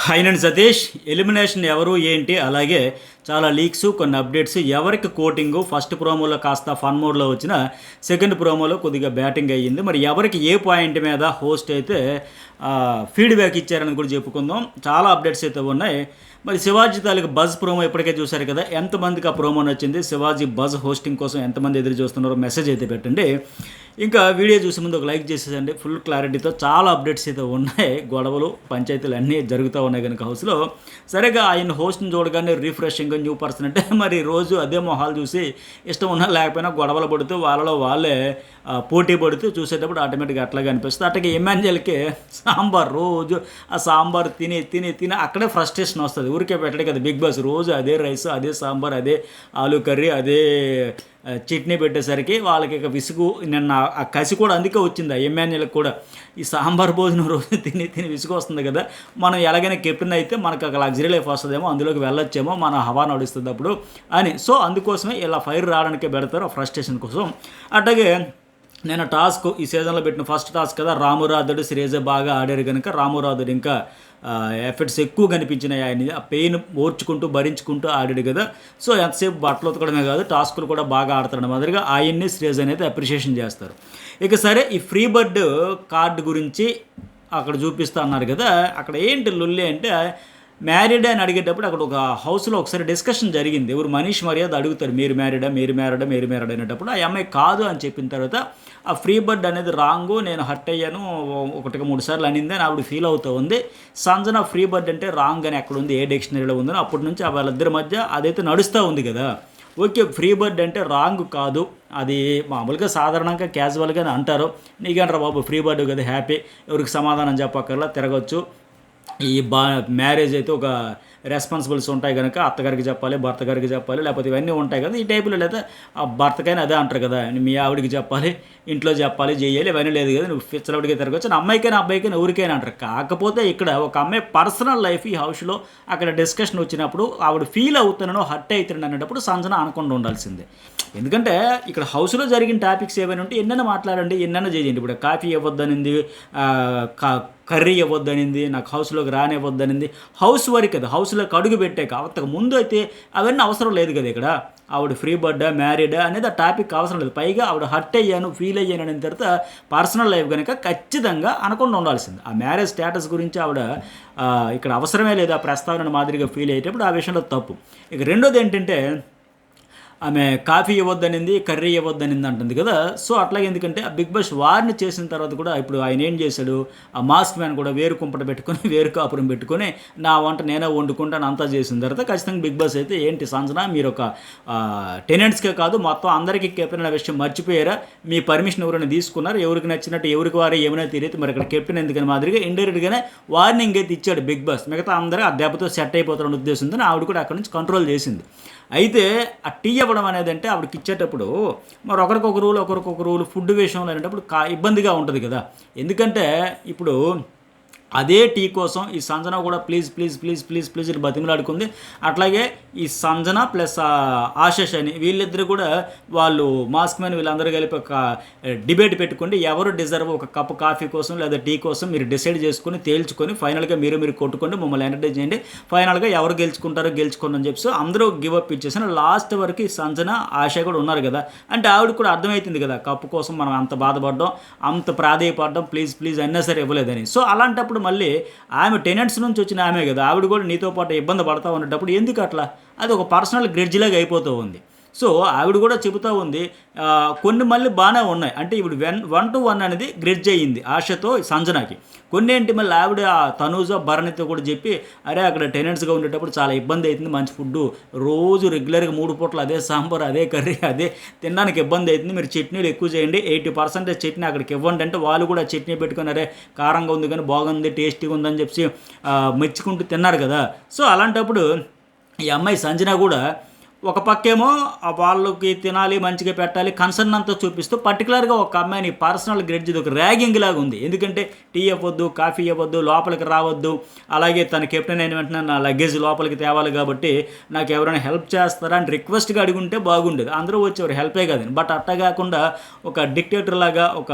Hi నేను Satish. Elimination ఎవరు ఏంటి, అలాగే చాలా లీక్స్, కొన్ని అప్డేట్స్, ఎవరికి కోటింగు, ఫస్ట్ ప్రోమోలో కాస్త ఫన్ మోడ్లో వచ్చిన సెకండ్ ప్రోమోలో కొద్దిగా బ్యాటింగ్ అయ్యింది. మరి ఎవరికి ఏ పాయింట్ మీద హోస్ట్ అయితే ఫీడ్బ్యాక్ ఇచ్చారని కూడా చెప్పుకుందాం. చాలా అప్డేట్స్ అయితే ఉన్నాయి. మరి శివాజీ తాలూకు బజ్ ప్రోమో ఇప్పటికే చూశారు కదా. ఎంతమందికి ఆ ప్రోమో నచ్చింది, శివాజీ బజ్ హోస్టింగ్ కోసం ఎంతమంది ఎదురు చూస్తున్నారో మెసేజ్ అయితే పెట్టండి. ఇంకా వీడియో చూసే ముందు ఒక లైక్ చేసేసండి. ఫుల్ క్లారిటీతో చాలా అప్డేట్స్ అయితే ఉన్నాయి. గొడవలు, పంచాయతీలు అన్నీ జరుగుతూ ఉన్నాయి కనుక హౌస్లో. సరిగా ఆయన హోస్ట్ని చూడగానే రిఫ్రెషింగ్ న్యూ పర్సన్ అంటే మరి రోజు అదే మొహాలు చూసి ఇష్టం ఉన్నా లేకపోయినా గొడవలు పడుతూ వాళ్ళలో వాళ్ళే పోటీ పడుతూ చూసేటప్పుడు ఆటోమేటిక్గా అట్లాగే అనిపిస్తుంది. అట్లాగే ఎమాన్యుయల్కి సాంబార్ రోజు ఆ సాంబార్ తిని తిని తిని అక్కడే ఫ్రస్ట్రేషన్ వస్తుంది. ఊరికే పెట్టడు కదా బిగ్ బాస్. రోజు అదే రైస్, అదే సాంబార్, అదే ఆలూ కర్రీ, అదే చట్నీ పెట్టేసరికి వాళ్ళకి ఇక విసుగు. నిన్న ఆ కసి కూడా అందుకే వచ్చింది ఆ ఎమ్మెన్యేలకు కూడా. ఈ సాంబార్ భోజనం రోజు తిని తిని విసుగు వస్తుంది కదా. మనం ఎలాగైనా కెప్టెన్ అయితే మనకు ఒక లగ్జరీ లైఫ్ వస్తుందేమో, అందులోకి వెళ్ళొచ్చేమో, మన హవా నడుస్తుంది అప్పుడు అని. సో అందుకోసమే ఇలా ఫైర్ రావడానికే పెడతారు, ఆ ఫ్రస్ట్రేషన్ కోసం. అట్లాగే నేను టాస్క్ ఈ సీజన్లో పెట్టిన ఫస్ట్ టాస్క్ కదా, రామురాధుడు శ్రీజ బాగా ఆడారు కనుక రామురాధుడు ఇంకా ఎఫెక్ట్స్ ఎక్కువ కనిపించినాయి. ఆయన ఆ పెయిన్ ఓర్చుకుంటూ భరించుకుంటూ ఆడాడు కదా. సో ఎంతసేపు బట్టలు ఉతకడమే కాదు, టాస్కులు కూడా బాగా ఆడతాడు మాదిరిగా ఆయన్ని శ్రేజ్ అనేది అప్రిషియేషన్ చేస్తారు. ఇక సరే, ఈ ఫ్రీ బర్డ్ కార్డు గురించి అక్కడ చూపిస్తా అన్నారు కదా. అక్కడ ఏంటి లొల్లి అంటే, మ్యారీడ్ అని అడిగేటప్పుడు అక్కడ ఒక హౌస్లో ఒకసారి డిస్కషన్ జరిగింది. ఎవరు మనీష్ మర్యాద అడుగుతారు, మీరు మ్యారీడా మీరు మ్యారీడా మీరు మ్యారీడ్ అనేటప్పుడు ఆ అమ్మాయి కాదు అని చెప్పిన తర్వాత ఆ ఫ్రీ బర్డ్ అనేది రాంగు, నేను హర్ట్ అయ్యాను, ఒకటికి 3 సార్లు అనింది అని ఆవిడ ఫీల్ అవుతూ ఉంది. సంజన ఫ్రీ బర్డ్ అంటే రాంగ్ అని ఎక్కడ ఉంది, ఏ డిక్షనరీలో ఉందని అప్పటి నుంచి వాళ్ళిద్దరి మధ్య అదైతే నడుస్తూ ఉంది కదా. ఓకే, ఫ్రీ బర్డ్ అంటే రాంగ్ కాదు, అది మామూలుగా సాధారణంగా క్యాజువల్గా అంటారు. నీకంటారా బాబు, ఫ్రీ బర్డ్ కదా, హ్యాపీ, ఎవరికి సమాధానం చెప్పక్కర్లా, తిరగచ్చు. ఈ మ్యారేజ్ అయితే ఒక రెస్పాన్సిబిలిటీస్ ఉంటాయి కనుక అత్తగారికి చెప్పాలి, భర్త గారికి చెప్పాలి, లేకపోతే ఇవన్నీ ఉంటాయి కదా ఈ టైపులో. లేదా ఆ భర్తకైనా అదే అంటారు కదా, మీ ఆవిడికి చెప్పాలి, ఇంట్లో చెప్పాలి, చేయాలి, ఇవన్నీ లేదు కదా, నువ్వు ఫిచ్చలవిడికి తిరగచ్చు అని అమ్మాయికైనా అబ్బాయికైనా ఎవరికైనా అంటారు. కాకపోతే ఇక్కడ ఒక అమ్మాయి పర్సనల్ లైఫ్ ఈ హౌస్లో అక్కడ డిస్కషన్ వచ్చినప్పుడు ఆవిడ ఫీల్ అవుతున్నానో హర్ట్ అవుతున్నాను అనేటప్పుడు సంజన అనకుండా ఉండాల్సిందే. ఎందుకంటే ఇక్కడ హౌస్లో జరిగిన టాపిక్స్ ఏమైనా ఉంటే ఎన్నైనా మాట్లాడండి, ఎన్నైనా చేయండి. ఇప్పుడు కాఫీ ఇవ్వద్దనింది, కర్రీ ఇవ్వద్దనింది, నాకు హౌస్లోకి రానివ్వద్దనింది, హౌస్ వరకు కదా, హౌస్లోకి అడుగు పెట్టాక. అంతకు ముందు అయితే అవన్నీ అవసరం లేదు కదా. ఇక్కడ ఆవిడ ఫ్రీ బర్డా మ్యారీడా అనేది ఆ టాపిక్ అవసరం లేదు. పైగా ఆవిడ హర్ట్ అయ్యాను, ఫీల్ అయ్యాను అనే తర్వాత పర్సనల్ లైఫ్ కనుక ఖచ్చితంగా అనకుండా ఉండాల్సింది. ఆ మ్యారేజ్ స్టేటస్ గురించి ఆవిడ ఇక్కడ అవసరమే లేదు ఆ ప్రస్తావన మాదిరిగా ఫీల్ అయ్యేటప్పుడు ఆ విషయంలో తప్పు. ఇక రెండోది ఏంటంటే, ఆమె కాఫీ ఇవ్వద్దనింది, కర్రీ ఇవ్వద్దనింది అంటుంది కదా. సో అట్లాగే ఎందుకంటే ఆ బిగ్ బాస్ వార్ని చేసిన తర్వాత కూడా ఇప్పుడు ఆయన ఏం చేశాడు, ఆ మాస్క్ మ్యాన్ కూడా వేరు కుంపట పెట్టుకొని వేరు కాపురం పెట్టుకొని నా వంట నేనే వండుకుంటాను అంతా చేసిన తర్వాత ఖచ్చితంగా బిగ్ బాస్ అయితే ఏంటి సంజన, మీరు ఒక టెనెంట్స్కే కాదు మొత్తం అందరికీ కెప్టెన్ అనే విషయం మర్చిపోయారా, మీ పర్మిషన్ ఎవరైనా తీసుకున్నారు, ఎవరికి నచ్చినట్టు ఎవరికి వారే ఏమైనా తీరైతే మరి ఇక్కడ కెప్టెన్ ఎందుకని మాదిరిగా ఇండైరెక్ట్గానే వార్నింగ్ అయితే ఇచ్చాడు బిగ్ బాస్. మిగతా అందరూ ఆ దెబ్బతో సెట్ అయిపోతారన్న ఉద్దేశంతో ఆవిడ కూడా అక్కడ నుంచి కంట్రోల్ చేసింది. అయితే ఆ టీ ఇవ్వడం అనేది అంటే ఆవిడకి ఇచ్చేటప్పుడు మరి ఒకరికొక రూలు ఫుడ్ విషయంలో అనేటప్పుడు ఇబ్బందిగా ఉంటుంది కదా. ఎందుకంటే ఇప్పుడు అదే టీ కోసం ఈ సంజన కూడా please please please please please బతిమలాడుకుంది. అట్లాగే ఈ సంజన ప్లస్ ఆశిష్ అని వీళ్ళిద్దరు కూడా వాళ్ళు మాస్క్ మ్యాన్ వీళ్ళందరూ కలిపి ఒక డిబేట్ పెట్టుకోండి, ఎవరు డిజర్వ్ ఒక కప్ కాఫీ కోసం లేదా టీ కోసం మీరు డిసైడ్ చేసుకొని తేల్చుకొని ఫైనల్గా మీరు కొట్టుకోండి, మమ్మల్ని ఎంటర్టైన్ చేయండి, ఫైనల్గా ఎవరు గెలుచుకుంటారో గెలుచుకోండి అని చెప్పి అందరూ గివ్ అప్ ఇచ్చేసాను. లాస్ట్ వరకు ఈ సంజన ఆశ కూడా ఉన్నారు కదా. అంటే ఆవిడ కూడా అర్థమవుతుంది కదా, కప్పు కోసం మనం అంత బాధపడడం, అంత ప్రాధేయపడడం, ప్లీజ్ ప్లీజ్ అయినా సరే ఇవ్వలేదని. సో అలాంటప్పుడు మళ్ళీ ఆమె టెనెంట్స్ నుంచి వచ్చిన ఆమె కదా, ఆవిడ కూడా నీతో పాటు ఇబ్బంది పడతా ఉండేటప్పుడు ఎందుకు అట్లా, అది ఒక పర్సనల్ గ్రెడ్జ్లాగా అయిపోతూ ఉంది. సో ఆవిడ కూడా చెబుతూ ఉంది, కొన్ని మళ్ళీ బాగానే ఉన్నాయి. అంటే ఇప్పుడు 1-1 అనేది గ్రెడ్జ్ అయ్యింది ఆశతో సంజనాకి. కొన్ని ఏంటి మళ్ళీ ఆవిడ తనూజ భరణితో కూడా చెప్పి, అరే అక్కడ టెనెంట్స్గా ఉండేటప్పుడు చాలా ఇబ్బంది అవుతుంది, మంచి ఫుడ్ రోజు రెగ్యులర్గా 3 పూటలు అదే సాంబార్ అదే కర్రీ అదే తినడానికి ఇబ్బంది అవుతుంది, మీరు చట్నీలు ఎక్కువ చేయండి, 80% చట్నీ అక్కడికి ఇవ్వండి అంటే వాళ్ళు కూడా చట్నీ పెట్టుకుని అరే కారంగా ఉంది కానీ బాగుంది టేస్టీగా ఉందని చెప్పి మెచ్చుకుంటూ తిన్నారు కదా. సో అలాంటప్పుడు ఈ అమ్మాయి సంజన కూడా ఒక పక్కేమో వాళ్ళకి తినాలి, మంచిగా పెట్టాలి కన్సర్న్ అంతా చూపిస్తూ పర్టికులర్గా ఒక అమ్మాయిని పర్సనల్ గ్రెడ్జ్ ఇది ఒక ర్యాగింగ్ లాగా ఉంది. ఎందుకంటే టీ ఇవ్వద్దు, కాఫీ ఇవ్వద్దు, లోపలికి రావద్దు, అలాగే తన కెప్టెన్ అయిన వెంటనే నా లగేజ్ లోపలికి తేవాలి కాబట్టి నాకు ఎవరైనా హెల్ప్ చేస్తారా అని రిక్వెస్ట్గా అడుగుంటే బాగుండేది. అందరూ వచ్చేవారు హెల్పే కాదని. బట్ అట్టా కాకుండా ఒక డిక్టేటర్ లాగా, ఒక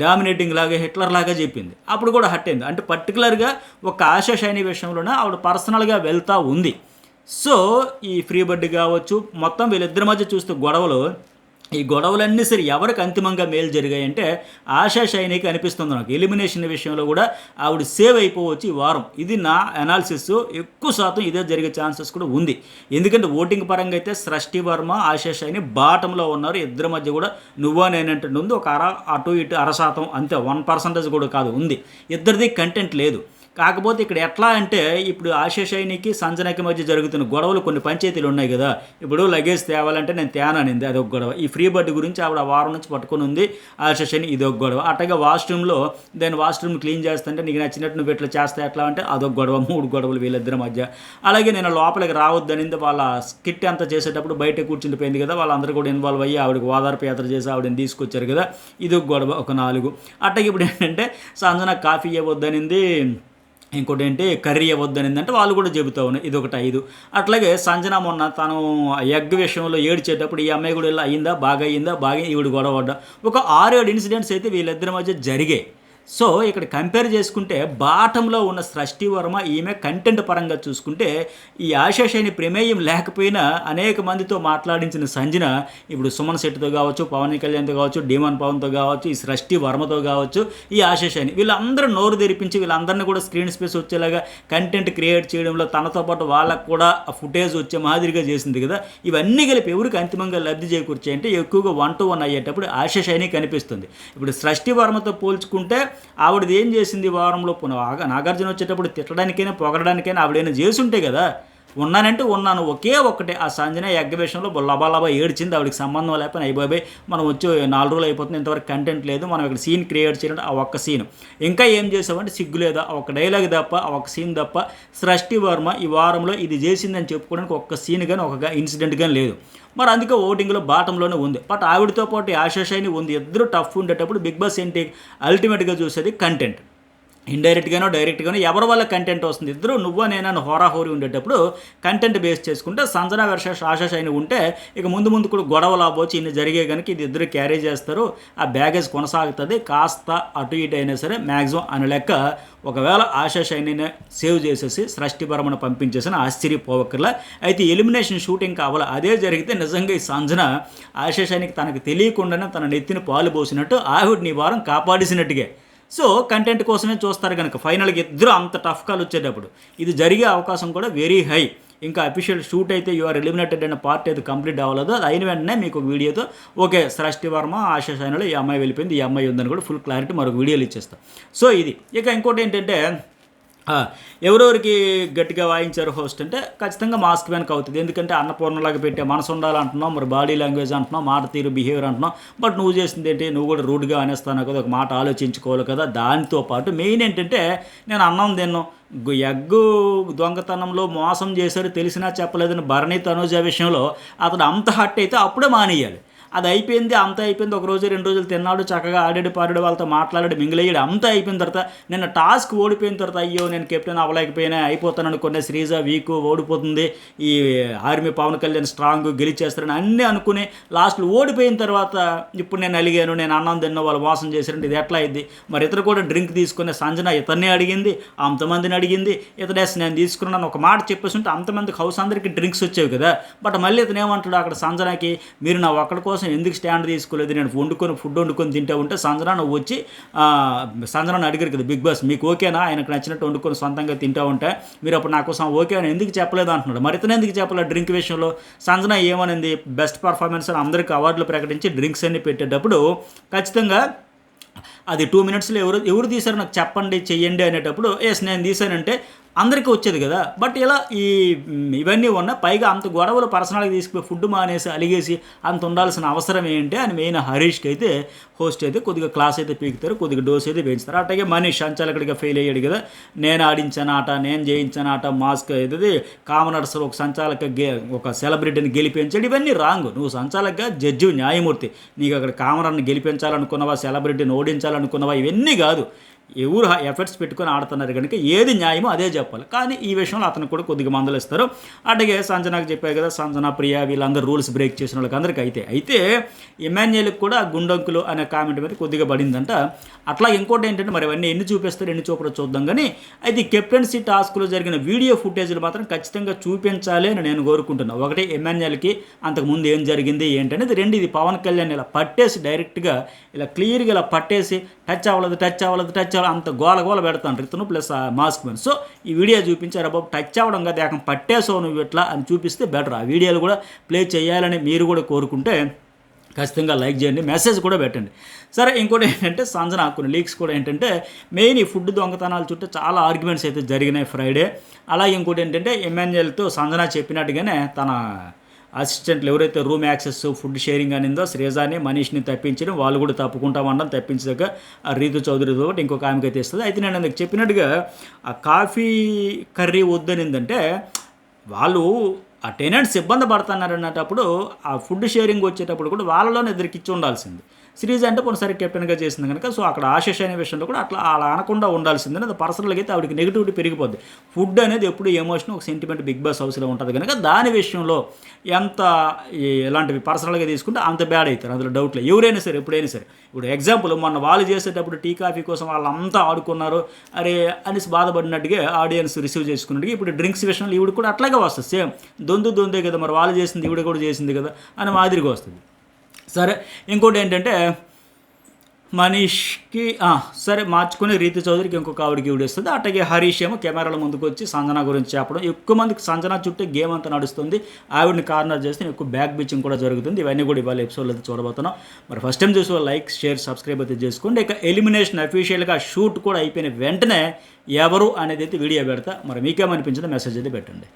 డామినేటింగ్ లాగా, హిట్లర్ లాగా చెప్పింది. అప్పుడు కూడా హట్ అయింది. అంటే పర్టికులర్గా ఒక ఆశా షైనీ విషయంలోనే ఆవిడ పర్సనల్గా వెళ్తూ ఉంది. సో ఈ ఫ్రీ బర్డ్ కావచ్చు, మొత్తం వీళ్ళిద్దరి మధ్య చూస్తే గొడవలు, ఈ గొడవలన్నీ సరే ఎవరికి అంతిమంగా మేలు జరిగాయంటే ఆశా షైనీకి అనిపిస్తుంది. నాకు ఎలిమినేషన్ విషయంలో కూడా ఆవిడ సేవ్ అయిపోవచ్చు ఈ వారం. ఇది నా అనాలిసిస్. ఎక్కువ శాతం ఇదే జరిగే ఛాన్సెస్ కూడా ఉంది. ఎందుకంటే ఓటింగ్ పరంగా అయితే సృష్టి వర్మ, ఆశా షైనీ బాటంలో ఉన్నారు. ఇద్దరి మధ్య కూడా నువ్వా నేనంటే ఉంది. ఒక అటు ఇటు 1% అంతే, 1% కూడా కాదు ఉంది. ఇద్దరిది కంటెంట్ లేదు. కాకపోతే ఇక్కడ ఎట్లా అంటే ఇప్పుడు ఆశా షైనీకి సంజనకి మధ్య జరుగుతున్న గొడవలు, కొన్ని పంచాయతీలు ఉన్నాయి కదా. ఇప్పుడు లగేజ్ తేవాలంటే నేను తేననింది, అదొక గొడవ. ఈ ఫ్రీ బర్డ్ గురించి ఆవిడ వారం నుంచి పట్టుకొని ఉంది ఆశా షైనీ, ఇదొక గొడవ. అట్టగా వాష్రూమ్లో దాని వాష్రూమ్ క్లీన్ చేస్తుంటే నీకు నచ్చినట్టు నువ్వు ఇట్లా చేస్తా ఎట్లా అంటే అదొక గొడవ. 3 గొడవలు వీళ్ళిద్దరి మధ్య. అలాగే నేను లోపలికి రావద్దనింది, వాళ్ళ స్కిట్ అంతా చేసేటప్పుడు బయట కూర్చుండిపోయింది కదా, వాళ్ళందరూ కూడా ఇన్వాల్వ్ అయ్యి ఆవిడకి ఓదార్పు యాత్ర చేసి ఆవిడని తీసుకొచ్చారు కదా, ఇదొక గొడవ, ఒక 4. అట్టగా ఇప్పుడు ఏంటంటే సంజన కాఫీ ఇవ్వద్దనింది, ఇంకోటి ఏంటి కర్రీ ఇవ్వద్దనింది, అంటే వాళ్ళు కూడా చెబుతా ఉన్నాయి, ఇదొకటి 5. అట్లాగే సంజన మొన్న తను ఎగ్ విషయంలో ఏడ్చేటప్పుడు ఈ అమ్మాయి కూడా ఇలా అయిందా, బాగా ఈవిడ గొడవ పడ్డా. ఒక 6-7 ఇన్సిడెంట్స్ అయితే వీళ్ళిద్దరి మధ్య జరిగాయి. సో ఇక్కడ కంపేర్ చేసుకుంటే బాటంలో ఉన్న సృష్టి వర్మ, ఈమె కంటెంట్ పరంగా చూసుకుంటే ఈ ఆశా షైనీ ప్రమేయం లేకపోయినా అనేక మందితో మాట్లాడించిన సంజన ఇప్పుడు సుమన్ శెట్టితో కావచ్చు, పవన్ కళ్యాణ్తో కావచ్చు, డీమన్ పవన్తో కావచ్చు, ఈ సృష్టి వర్మతో కావచ్చు, ఈ ఆశా షైనీ వీళ్ళందరూ నోరు తెరిపించి వీళ్ళందరినీ కూడా స్క్రీన్ స్పేస్ వచ్చేలాగా కంటెంట్ క్రియేట్ చేయడంలో తనతో పాటు వాళ్ళకు కూడా ఫుటేజ్ వచ్చే మాదిరిగా చేసింది కదా. ఇవన్నీ కలిపి ఎవరికి అంతిమంగా లబ్ధి చేకూర్చాయి అంటే ఎక్కువగా 1-1 అయ్యేటప్పుడు ఆశా షైనీ కనిపిస్తుంది. ఇప్పుడు సృష్టి వర్మతో పోల్చుకుంటే ఆవిడది ఏం చేసింది వారంలో, నాగార్జున వచ్చేటప్పుడు తిట్టడానికైనా పొగడడానికైనా ఆవిడైనా చేసి ఉంటే కదా. ఉన్నానంటే ఉన్నాను, ఒకే ఒక్కటే ఆ సంజన ఎగ్గ విషయంలో లబాలబా ఏడ్చింది. ఆవిడకి సంబంధం లేకపోయినా అయిపోయి మనం వచ్చి 4 రోజులు అయిపోతుంది, ఇంతవరకు కంటెంట్ లేదు, మనం ఇక్కడ సీన్ క్రియేట్ చేయాలంటే ఆ ఒక్క సీన్. ఇంకా ఏం చేసామంటే సిగ్గు లేదా, ఆ ఒక్క డైలాగ్ తప్ప, ఆ ఒక్క సీన్ తప్ప సృష్టి వర్మ ఈ వారంలో ఇది చేసిందని చెప్పుకోవడానికి ఒక్క సీన్ కానీ ఒక ఇన్సిడెంట్ కానీ లేదు. మరి అందుకే ఓటింగ్లో బాటంలోనే ఉంది. బట్ ఆవిడతో పాటు ఆశా షైనీ ఉంది. ఇద్దరు టఫ్ ఉండేటప్పుడు బిగ్ బాస్ ఏంటి అల్టిమేట్గా చూసేది కంటెంట్. ఇండైరెక్ట్గానో డైరెక్ట్గానో ఎవరి వల్ల కంటెంట్ వస్తుంది. ఇద్దరు నువ్వో నేనో హోరాహోరీ ఉండేటప్పుడు కంటెంట్ బేస్ చేసుకుంటే సంజన వర్సెస్ ఆశా షైనీ ఉంటే ఇక ముందు కూడా గొడవలు అవ్వచ్చు. ఇన్ని జరిగే కనుక ఇది ఇద్దరు క్యారీ చేస్తారు, ఆ బ్యాగేజ్ కొనసాగుతుంది. కాస్త అటు ఇటు అయినా సరే మ్యాక్సిమం అని లెక్క. ఒకవేళ ఆశా షైనీని సేవ్ చేసేసి సృష్టి వర్మను పంపించేసిన ఆశ్చర్యపోవక్కర్లా. అయితే ఎలిమినేషన్ షూటింగ్ కావాలి, అదే జరిగితే నిజంగా ఈ సంజన ఆశా షైనీకి తనకు తెలియకుండానే తన నెత్తిని పాలు పోసినట్టు ఆవిడని వారం కాపాడేసినట్టుగా. సో కంటెంట్ కోసమే చూస్తారు కనుక ఫైనల్గా ఇద్దరు అంత టఫ్ కాల్ వచ్చేటప్పుడు ఇది జరిగే అవకాశం కూడా వెరీ హై. ఇంకా అఫీషియల్ షూట్ అయితే యు ఆర్ ఎలిమినేటెడ్ అనే పార్ట్ అయితే కంప్లీట్ అవ్వలేదు. అది అయిన వెంటనే మీకు వీడియోతో ఓకే సృష్టి వర్మ ఆశా షైనీలో ఈ అమ్మాయి వెళ్ళిపోయింది, ఈ అమ్మాయి ఉందని కూడా ఫుల్ క్లారిటీ మరొక వీడియోలు ఇచ్చేస్తాం. సో ఇది. ఇక ఇంకోటి ఏంటంటే ఎవరెవరికి గట్టిగా వాయించారు హోస్ట్ అంటే ఖచ్చితంగా మాస్క్ వెనక అవుతుంది. ఎందుకంటే అన్నపూర్ణలాగా పెట్టే మనసు ఉండాలంటున్నావు, మరి బాడీ లాంగ్వేజ్ అంటున్నావు, మాట తీరు బిహేవియర్ అంటున్నావు. బట్ నువ్వు చేసింది ఏంటి, నువ్వు కూడా రూడ్గా అనేస్తాను కదా, ఒక మాట ఆలోచించుకోవాలి కదా. దానితో పాటు మెయిన్ ఏంటంటే నేను అన్నం తిన్నాను, ఎగ్గు దొంగతనంలో మోసం చేశారు తెలిసినా చెప్పలేదని భరణి తనూజ విషయంలో అతడు అంత హట్ అయితే అప్పుడే మానేయాలి. అది అయిపోయింది, అంతా అయిపోయింది. 1 రోజు 2 రోజులు తిన్నాడు, చక్కగా ఆడాడు పాడాడు, వాళ్ళతో మాట్లాడాడు, మింగిలయ్యాడు, అంతా అయిపోయిన తర్వాత నిన్న టాస్క్ ఓడిపోయిన తర్వాత అయ్యో నేను కెప్టెన్ అవ్వలేకపోయినా, అయిపోతాను అనుకునే శ్రీజ వీక్ ఓడిపోతుంది, ఈ ఆర్మీ పవన్ కళ్యాణ్ స్ట్రాంగ్ గెలిచేస్తారని అన్నీ అనుకుని లాస్ట్లో ఓడిపోయిన తర్వాత ఇప్పుడు నేను అలిగాను, నేను అన్నం తిన్నా, వాళ్ళు మోసం చేశారంటే ఇది ఎట్లా అయింది. మరి ఇతరు కూడా డ్రింక్ తీసుకునే సంజన ఇతన్నే అడిగింది, అంతమందిని అడిగింది, ఇతడేసి నేను తీసుకున్నాను ఒక మాట చెప్పేసి ఉంటే అంతమందికి హౌస్ అందరికీ డ్రింక్స్ వచ్చేవి కదా. బట్ మళ్ళీ ఇతను ఏమంటాడు అక్కడ సంజనకి, మీరు నా ఒక్కడి కోసం ఎందుకు స్టాండ్ తీసుకోలేదు, నేను ఫుడ్ వండుకొని తింటే ఉంటే సంజన నువ్వు వచ్చి సంజనని అడిగారు కదా బిగ్ బాస్ మీకు ఓకేనా, ఆయనకు నచ్చినట్టు వండుకొని సొంతంగా తింటూ ఉంటే మీరు అప్పుడు నా కోసం ఓకే అని ఎందుకు చెప్పలేదు అంటున్నాడు. మరి ఇతను ఎందుకు చెప్పలేదు డ్రింక్ విషయంలో. సంజన ఏమనింది, బెస్ట్ పర్ఫార్మెన్స్ అని అందరికీ అవార్డులు ప్రకటించి డ్రింక్స్ అన్ని పెట్టేటప్పుడు ఖచ్చితంగా అది 2 మినిట్స్లో ఎవరు తీశారు నాకు చెప్పండి చెయ్యండి అనేటప్పుడు ఎస్ నేను తీశానంటే అందరికీ వచ్చేది కదా. బట్ ఇలా ఇవన్నీ ఉన్నాయి, పైగా అంత గొడవలు పర్సనల్గా తీసుకుపోయి ఫుడ్ మానేసి అలిగేసి అంత ఉండాల్సిన అవసరం ఏంటి అని మెయిన్ హరీష్కి అయితే హోస్ట్ అయితే కొద్దిగా క్లాస్ అయితే పీకుతారు, కొద్దిగా డోస్ అయితే పెంచుతారు. అట్లాగే మనీష్ సంచాలకుడిగా ఫెయిల్ అయ్యాడు కదా, నేను ఆడించాను ఆట, నేను జయించాను ఆట, మాస్క్ ఇది కామనర్స్ ఒక ఒక సెలబ్రిటీని గెలిపించాడు. ఇవన్నీ రాంగ్. నువ్వు సంచాలకుగా జడ్జి న్యాయమూర్తి, నీకు అక్కడ కామనర్ని గెలిపించాలనుకున్నావా, సెలబ్రిటీని ఓడించాలనుకున్నావా, ఇవన్నీ కాదు. ఎవరు ఎఫర్ట్స్ పెట్టుకొని ఆడుతున్నారు కనుక ఏది న్యాయమో అదే చెప్పాలి. కానీ ఈ విషయంలో అతను కూడా కొద్దిగా మందలిస్తారు. అట్లాగే సంజనాకు చెప్పారు కదా, సంజన ప్రియ వీళ్ళందరూ రూల్స్ బ్రేక్ చేసిన వాళ్ళకి అందరికీ అయితే ఎమాన్యుయల్కి కూడా గుండంకులు అనే కామెంట్ మీద కొద్దిగా పడిందంట. అట్లా ఇంకోటి ఏంటంటే మరి అవన్నీ ఎన్ని చూపిస్తారు ఎన్ని చూపడో చూద్దాం. కానీ అయితే కెప్టెన్సీ టాస్క్లో జరిగిన వీడియో ఫుటేజ్లు మాత్రం ఖచ్చితంగా చూపించాలి అని నేను కోరుకుంటున్నాను. ఒకటి ఎమాన్యుయల్కి అంతకుముందు ఏం జరిగింది ఏంటనేది, రెండు ఇది పవన్ కళ్యాణ్ ఇలా పట్టేసి డైరెక్ట్గా ఇలా క్లియర్గా ఇలా పట్టేసి టచ్ అవ్వలేదు అంత గోల పెడతాను ఇతను ప్లస్ మాస్క్ మ్యాన్. సో ఈ వీడియో చూపించారు బాబు, టచ్ అవ్వడం కదా ఏకం పట్టేసావు నువ్వు ఇట్లా అని చూపిస్తే బెటర్. ఆ వీడియోలు కూడా ప్లే చేయాలని మీరు కూడా కోరుకుంటే ఖచ్చితంగా లైక్ చేయండి, మెసేజ్ కూడా పెట్టండి. సరే, ఇంకోటి ఏంటంటే సంజన కొన్ని లీక్స్ కూడా ఏంటంటే మెయిన్ ఈ ఫుడ్ దొంగతనాల చుట్టూ చాలా ఆర్గ్యుమెంట్స్ అయితే జరిగినాయి ఫ్రైడే. అలాగే ఇంకోటి ఏంటంటే ఎమాన్యుయల్తో సంజన చెప్పినట్టుగానే తన అసిస్టెంట్లు ఎవరైతే రూమ్ యాక్సెస్ ఫుడ్ షేరింగ్ అనిందో శ్రీజాని మనీష్ని తప్పించడం, వాళ్ళు కూడా తప్పుకుంటామనడం, తప్పించాక రీతు చౌదరితో పాటు ఇంకొక ఆమెకి అయితే ఇస్తుంది. అయితే నేను అందుకు చెప్పినట్టుగా ఆ కాఫీ కర్రీ వద్దనిందంటే వాళ్ళు ఆ టెనెంట్స్ ఇబ్బంది పడుతున్నారు అన్నప్పుడు ఆ ఫుడ్ షేరింగ్ వచ్చేటప్పుడు కూడా వాళ్ళలోనే ఎదురుకిచ్చి ఉండాల్సింది. సిరీస్ అంటే కొన్నిసారి కెప్టెన్గా చేసింది కనుక సో అక్కడ ఆశిష్ అనే విషయంలో కూడా అలా అనకుండా ఉండాల్సిందని అది పర్సనల్గా అయితే ఆవిడకి నెగిటివిటీ పెరిగిపోద్ది. ఫుడ్ అనేది ఎప్పుడు ఎమోషన్ ఒక సెంటిమెంట్ బిగ్ బాస్ హౌస్లో ఉంటుంది కనుక దాని విషయంలో ఎంత ఎలాంటివి పర్సనల్గా తీసుకుంటే అంత బ్యాడ్ అవుతారు, అందులో డౌట్లో ఎవరైనా సరే ఎప్పుడైనా సరే. ఇప్పుడు ఎగ్జాంపుల్ మొన్న వాళ్ళు చేసేటప్పుడు టీ కాఫీ కోసం వాళ్ళంతా ఆడుకున్నారు అరే అనేసి బాధపడినట్టుగా ఆడియన్స్ రిసీవ్ చేసుకున్నట్టుగా ఇప్పుడు డ్రింక్స్ విషయంలో ఈవిడ కూడా అట్లాగే వస్తుంది. సేమ్ దొందే కదా మరి వాళ్ళు చేసింది ఈవిడ కూడా చేసింది కదా అని మాదిరిగా వస్తుంది. సరే, ఇంకోటి ఏంటంటే మనీష్కి సరే మార్చుకొని రీతు చౌదరికి ఇంకొక ఆవిడకి ఈవిడేస్తుంది. అట్లాగే హరీష్ ఏమో కెమెరాల ముందుకు వచ్చి సంజన గురించి చెప్పడం, ఎక్కువ మందికి సంజన చుట్టూ గేమ్ అంతా నడుస్తుంది, ఆవిడని కార్నర్ చేస్తే ఎక్కువ బ్యాక్ బిచ్చింగ్ కూడా జరుగుతుంది. ఇవన్నీ కూడా ఇవాళ ఎపిసోడ్లో అయితే చూడబోతున్నాం. మరి ఫస్ట్ టైం చూసి లైక్ షేర్ సబ్స్క్రైబ్ అయితే చేసుకోండి. ఇక ఎలిమినేషన్ అఫీషియల్గా షూట్ కూడా అయిపోయిన వెంటనే ఎవరు అనేది అయితే వీడియో పెడతా. మరి మీకేమనిపించిందో మెసేజ్ అయితే పెట్టండి.